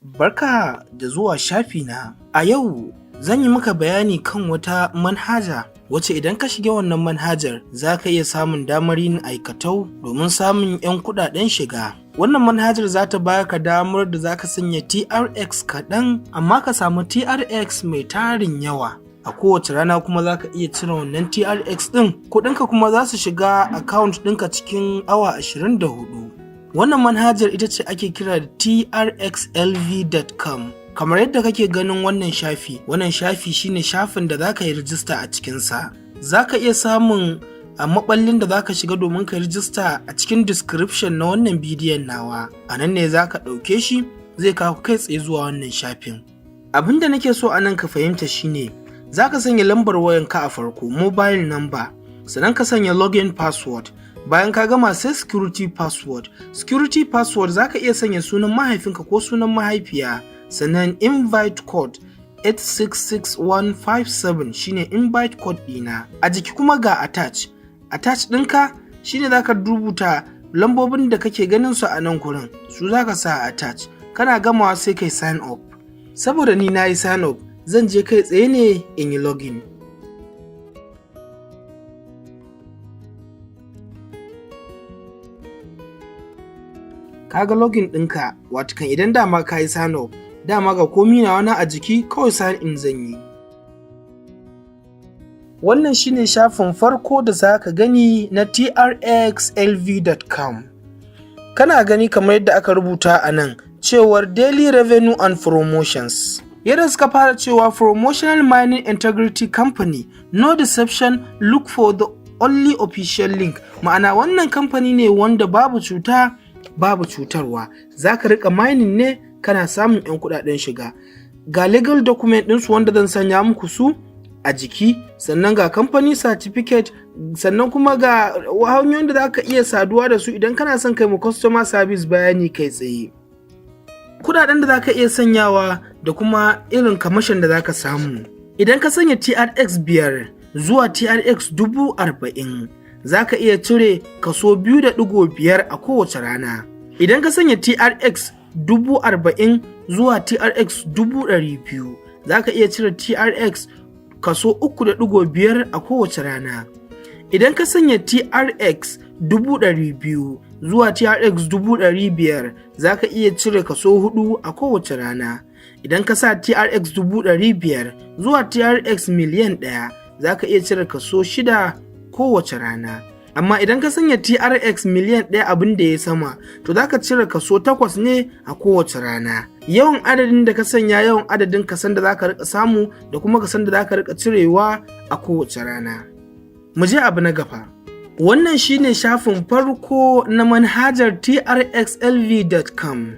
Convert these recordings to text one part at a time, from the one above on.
Barka da zuwa shafi na. A yau zan yi maka bayani kan wata manhaja wacce idan ka shiga wannan manhajar za ka iya samun damar yin aikatau domin samun 'yan kuɗaɗen shiga. Wannan manhajar za ta baka damar da za ka sanya TRX kaɗan amma ka samu TRX mai tarin yawa. A kowace rana kuma za ka iya cire wannan TRX ɗin, kuɗinka kuma za su shiga account ɗinka cikin awa 24. Wannan manhajar ita ce ake kira da trxlv.com. Kamar yadda kake ganin wannan shafi shine shafin da za ka yi rijista a cikinsa. Za ka iya samun a maɓallin da za ka shiga domin ka rijista a cikin description na wannan bidiyon nawa. A nan ne za ka ɗauke shi zai kawo kai tsaye zuwa wannan shafin. Abin da nake so a nan ka fahimta shine za ka sanya lambar wayanka a farko, mobile number, sannan ka sanya login password. Bayan ka gama sai security password za ka iya sanya sunan mahaifinka ko sunan mahaifiya, sannan invite code 866157 shine invite code ɗina. A jiki kuma ga attach ɗinka shine za ka rubuta lambobin da kake ganin su a nan gurin, su za ka sa attach. Kana gamawa sai kai sign up. Saboda ni na yi sign up zan je kai tsaye ne in yi login. Kaga login ɗinka, watakan idan dama ka yi sign up, dama ga komi na wani a jiki kawai sign in zan yi. Wannan shine shafin farko da za ka gani na trxlv.com. Kana gani kamar yadda aka rubuta a nan cewar daily revenue and promotions. Yadda suka fara cewa promotional mining integrity company, no deception, look for the only official link. Ma'ana wannan kamfani ne wanda babu cuta babu cutarwa, za ka riƙa mining ne kana samun 'yan kuɗaɗen shiga. Ga legal document ɗinsu wanda zan sanya muku su a jiki, sannan ga company certificate, sannan kuma ga hanyoyin da za ka iya saduwa da su idan kana son kai ma customer service bayani kai tsaye. Kuɗaɗen da za ka iya sanyawa da kuma irin kamashon da za ka samu. Idan ka sanya TRX 5 zuwa TRX 40,000 za ka iya cire kaso 2.5 a kowace rana. Idan ka sanya TRX 40,000 zuwa TRX 200,000 za ka iya cire TRX kaso 3.5 a kowace rana. Idan ka sanya TRX 200,000 zuwa TRX 500,000 za ka iya cire kaso 4 a kowace rana. Idan ka sa TRX 500,000 zuwa TRX miliyan 1 za ka iya cire kaso 6 kowace rana. Amma idan ka sanya TRX miliyan 1 abin da ya sama, to za ka cire kaso 8 ne a kowace rana. Yawan adadin da ka sanya yawan adadin kasan da za ka rika samu da kuma kasan da za ka rika cirewa a kowace rana. Mu je abu na gaba. Wannan shine shafin farko na manhajar trxlv.com.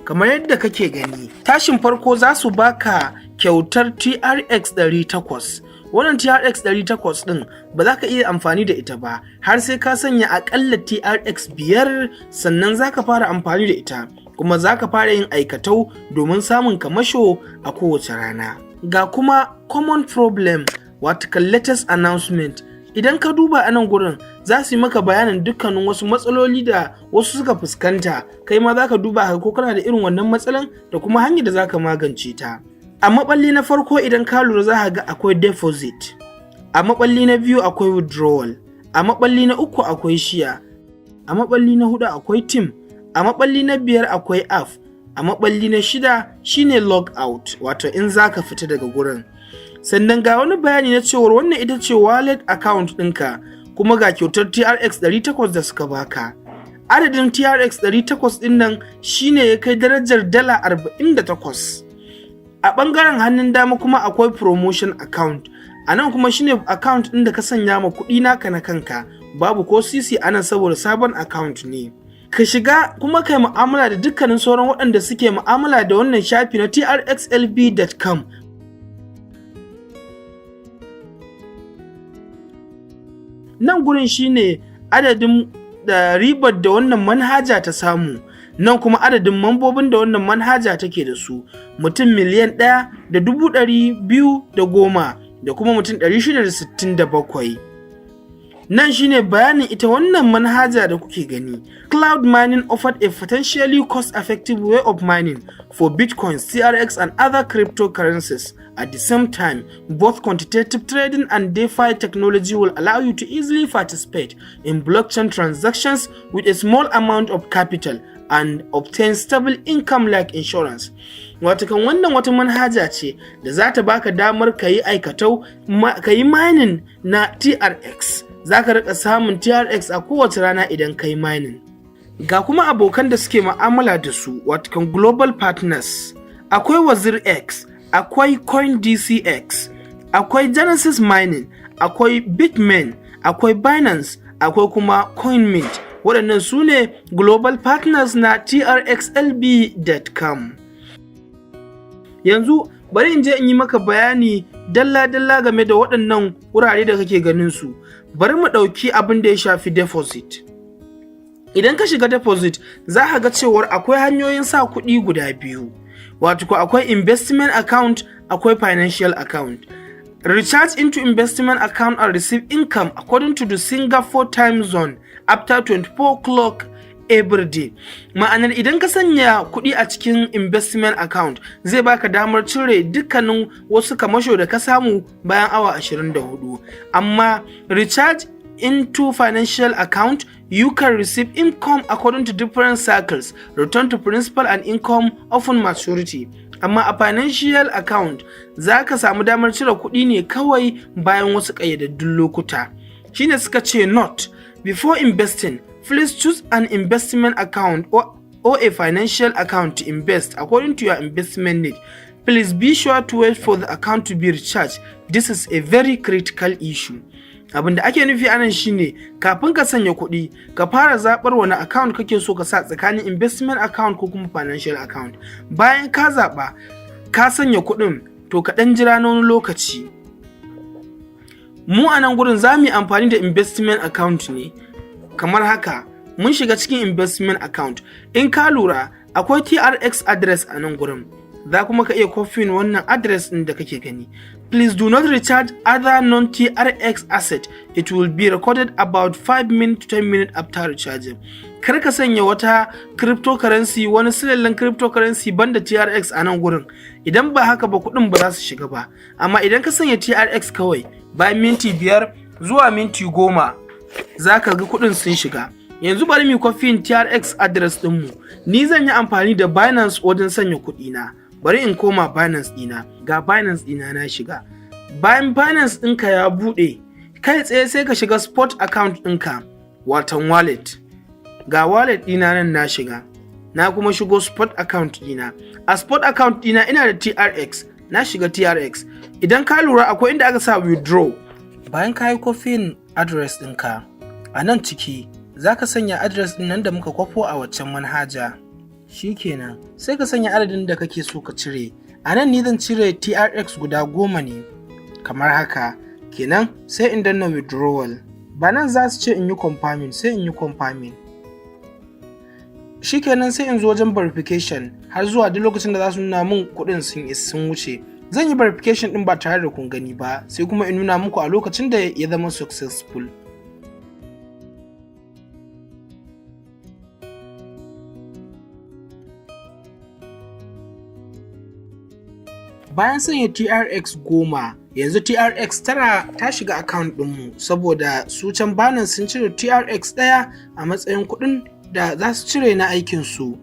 Kamar yadda kake gani, tashin farko za su baka kyautar TRX 800. Wannan TRX 800 ɗin ba za ka iya amfani da ita ba har sai ka sanya aƙalla TRX 5 sannan za ka fara amfani da ita, kuma za ka fara yin aikatau domin samun kamasho a kowace rana. Ga kuma common problem, watakan latest announcement. Idan ka duba a nan gurin za su yi maka bayanin dukkanin wasu matsaloli da wasu suka fuskanta, kai ma za ka duba ko kana da irin wannan matsalan da kuma hanyar da za ka magance ta. A maɓalli na farko idan ka lura za ka ga akwai deposit, a maɓalli na biyu akwai withdrawal, a maɓalli na uku akwai share, a maɓalli na hudu akwai team, a maɓalli na biyar akwai app, a maɓalli na shida shine log out, wato in za ka fita daga gurin. Sannan ga wani bayani na cewar wannan ita ce wallet account ɗinka, kuma ga kyautar TRX 800 da suka baka. Adadin TRX 800 ɗin nan shine ya kai darajar dala 48. A ɓangaren hannun dama kuma akwai promotion account. A nan kuma shine account ɗin da ka sanya ma kuɗi naka na kanka, babu ko sisi a nan saboda sabon account ne. Ka shiga kuma kai mu'amala da dukkanin sauran waɗanda suke mu'amala da wannan shafi na trxlv.com. Nan gurin shine adadin da ribar da wannan manhaja ta samu. Nan kuma adadin mambobin da wannan manhaja take da su, mutum miliyan 1,210,000 da kuma mutum 667. Nan shine bayanin ita wannan manhaja da kuke gani. Cloud mining offered a potentially cost-effective way of mining for Bitcoins, TRX and other cryptocurrencies. At the same time, both quantitative trading and DeFi technology will allow you to easily participate in blockchain transactions with a small amount of capital and obtain stable income like insurance. Watakan wannan wata manhaja ce da za ta baka damar ka yi aikatau, ka yi mining na TRX. Za ka rika samun TRX a kowace rana idan ka yi mining. Ga kuma abokan da suke ma'amala da su, watakan global partners. Akwai Wazir X, akwai CoinDCX, akwai Genesis Mining, akwai Bitmain, akwai Binance, akwai kuma CoinMint. Waɗannan su ne global partners na trxlb.com. Yanzu bari in je in yi maka bayani dalla-dalla game da waɗannan wurare da kake ganin su. Bari mu ɗauki abin da ya shafi deposit. Idan ka shiga deposit za ka ga cewar akwai hanyoyin sa kuɗi guda biyu. Wato ko akwai investment account, akwai financial account. Recharge into investment account and receive income according to the Singapore time zone after 24 o'clock every day. Ma'anar idan ka sanya kuɗi a cikin investment account zai baka damar cire dukkanin wasu kamasho da ka samu bayan awa 24. Amma recharge into financial account, you can receive income according to different cycles, return to principal and income upon maturity. Amma a financial account za ka samu damar cire kuɗi ne kawai bayan wasu ƙayyadaddun lokuta. Shine suka ce note, before investing, please choose an investment account or a financial account to invest according to your investment need. Please be sure to wait for the account to be recharged. This is a very critical issue. Abin da ake nufi anan shine kafin ka sanya kuɗi ka fara zaɓar wani account kake so ka sa tsakanin investment account ko kuma financial account. Bayan ka zaɓa ka sanya kuɗin to ka ɗan jira na wani lokaci. Mu a nan gurin za mu yi amfani da investment account ne kamar haka. Mun shiga cikin investment account. In ka lura akwai TRX address a nan gurin. Za kuma ka iya copying wannan address ɗin da kake gani. Please do not recharge other non-TRX asset. It will be recorded about 5 minutes to 10 minutes after recharging. Kar ka sanya wata cryptocurrency, wani silallen cryptocurrency banda TRX a nan gurin. Idan ba haka ba kuɗin ba za su shiga ba. Amma idan ka sanya TRX kawai bayan minti 5 zuwa minti 10 za ka ga kuɗin sun shiga. Yanzu bari mu copying TRX address ɗinmu. Ni zan yi amfani da Binance wajen sanya kuɗina. Bari in koma Binance ɗina. Ga Binance ɗina na shiga. Bayan Binance ɗinka ya buɗe, kai tsaye sai ka shiga spot account ɗinka, watan wallet. Ga wallet ɗina nan na shiga. Na kuma shigo spot account ɗina. A spot account ɗina ina da TRX. Na shiga TRX. Idan ka lura akwai inda aka sa withdraw. Bayan ka yi copying address ɗinka, a nan ciki za ka sanya address ɗin nan da muka kwafo a waccan manhaja. Shikenan sai ka sanya adadin da kake so ka cire. A nan ni zan cire TRX guda 10 ne kamar haka. Kenan sai in danna withdrawal. Ba nan za su ce in yi confirming, sai in yi confirming. Shikenan sai in zo wajen verification har zuwa duk lokacin da za su nuna min kuɗin sun wuce. Zan yi verification ɗin ba tare da kun gani ba, sai kuma in nuna muku a lokacin da ya zama successful. Bayan sanya TRX 10, yanzu TRX 9 ta shiga account ɗinmu saboda su can Binance sun cire TRX 1 a matsayin kuɗin da za su cire na aikinsu.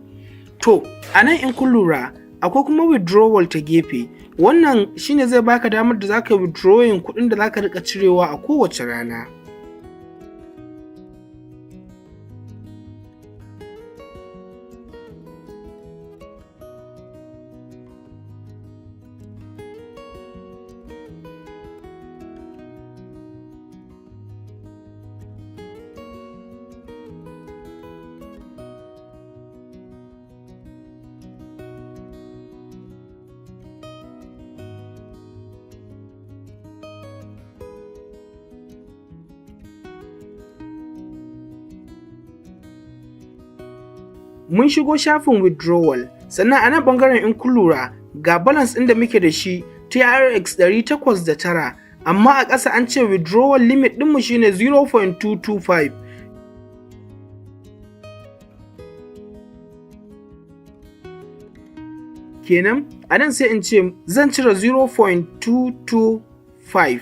To, a nan in kun lura, akwai kuma withdrawal ta gefe. Wannan shine zai baka damar da za ka withdrawing kuɗin da za ka riƙa cirewa a kowace rana. Mun shigo shafin withdrawal, sannan a nan ɓangaren in kun lura ga balance ɗin da muke da shi TRX 809, amma a ƙasa an ce withdrawal limit ɗinmu shine 0.225. Kenan a nan sai in ce zan cire 0.225.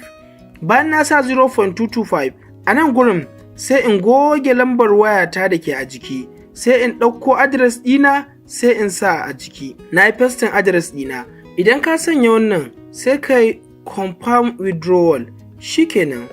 Bayan na sa 0.225 a nan gurin sai in goge lambar wayata da ke a jiki, sai in ɗauko adres ɗina sai in sa a jiki. Na yi pasting adres ɗina. Idan ka sanya wannan sai ka yi confirm withdrawal, shikenan.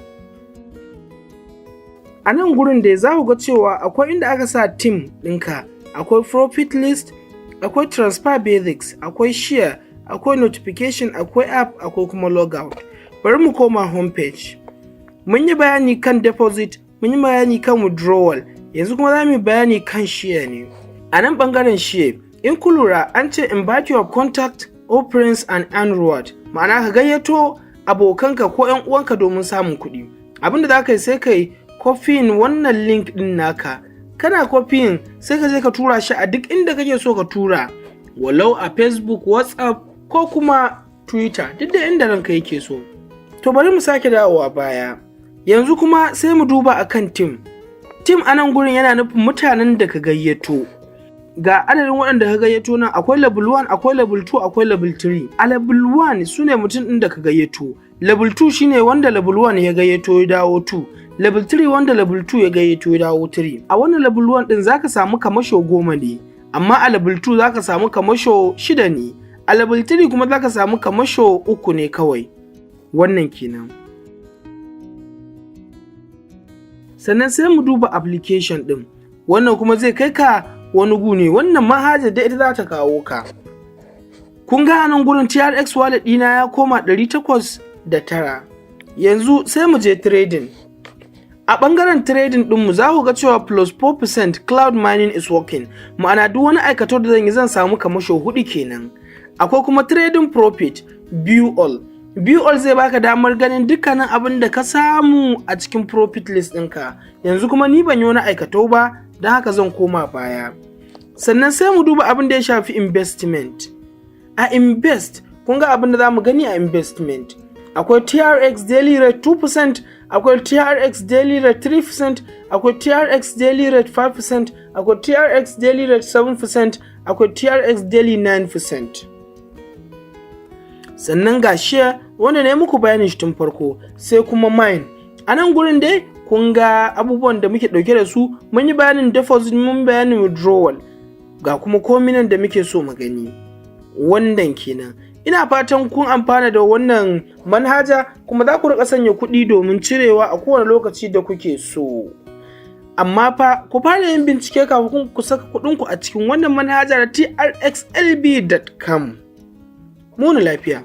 A nan gurin da za ku ga cewa akwai inda aka sa team ɗinka, akwai profit list, akwai transfer basics, akwai share, akwai notification, akwai app, akwai kuma logout. Bari mu koma homepage. Mun yi bayani kan deposit, mun yi bayani kan withdrawal, yanzu kuma za mu yi bayani kan share ne. A nan ɓangaren share, in ku lura an ce invite your contact or friends and earn reward, ma'ana ka gayyato abokanka ko 'yan uwanka domin samun kuɗi. Abinda za ka yi sai ka yi copying wannan link ɗin naka. Kana copying sai ka je ka tura shi a duk inda kake so ka tura, walau a Facebook, WhatsApp ko kuma Twitter, duk da inda ranka yake so. To bari mu sake dawowa baya. Yanzu kuma sai mu duba akan team. Team a nan gurin yana nufin mutanen da ka gayyato. Ga adadin waɗanda ka gayyato nan akwai level 1, akwai level 2, akwai level 3. A level 1 sune mutum ɗin da ka gayyato. Level 2 shine wanda level 1 ya gayyato ya dawo 2. Level 3 wanda level 2 ya gayyato ya dawo 3. A wannan level 1 ɗin zaka samu kamasho 10 ne, amma a level 2 zaka samu kamasho 6 ne. A level 3 kuma zaka samu kamasho 3 ne kawai. Wannan kenan. Sannan sai mu duba application ɗin. Wannan kuma zai kai ka wani gune, wannan manhajar da ita za ta kawo ka. Kun ga nan gurin TRX wallet ɗina ya koma 809. Yanzu sai mu je trading. A ɓangaren trading ɗinmu za ku ga cewa plus 4% cloud mining is working, ma'ana duk wani aikato da zan yi zan samu kamasho 4 kenan. Akwai kuma trading profit, view all. View all zai baka damar ganin dukkanin abin da ka samu a cikin profit list ɗinka. Yanzu kuma ni ban yi wani aikato ba, don haka zan koma baya. Sannan sai mu duba abin da ya shafi investment. A invest, kun ga abin da za mu gani a investment. Akwai TRX daily rate 2%, akwai TRX daily rate 3%, akwai TRX daily rate 5%, akwai TRX daily rate 7%, akwai TRX daily 9%. Sannan ga share wanda ne muku bayanin shi tun farko, sai kuma mine. A nan gurin dai kun ga abubuwan da muke dauke da su, mun yi bayanin deposit, mun bayanin withdrawal, ga kuma kominan da muke so mu gani. Wannan kenan. Ina fatan kun amfana da wannan manhaja kuma za ku rika sanya kuɗi domin cirewa a kowane lokaci da kuke so. Amma fa ku fara yin bincike kafin ku saka kuɗinku a cikin wannan manhaja da trxlb.com. Muni lafiya.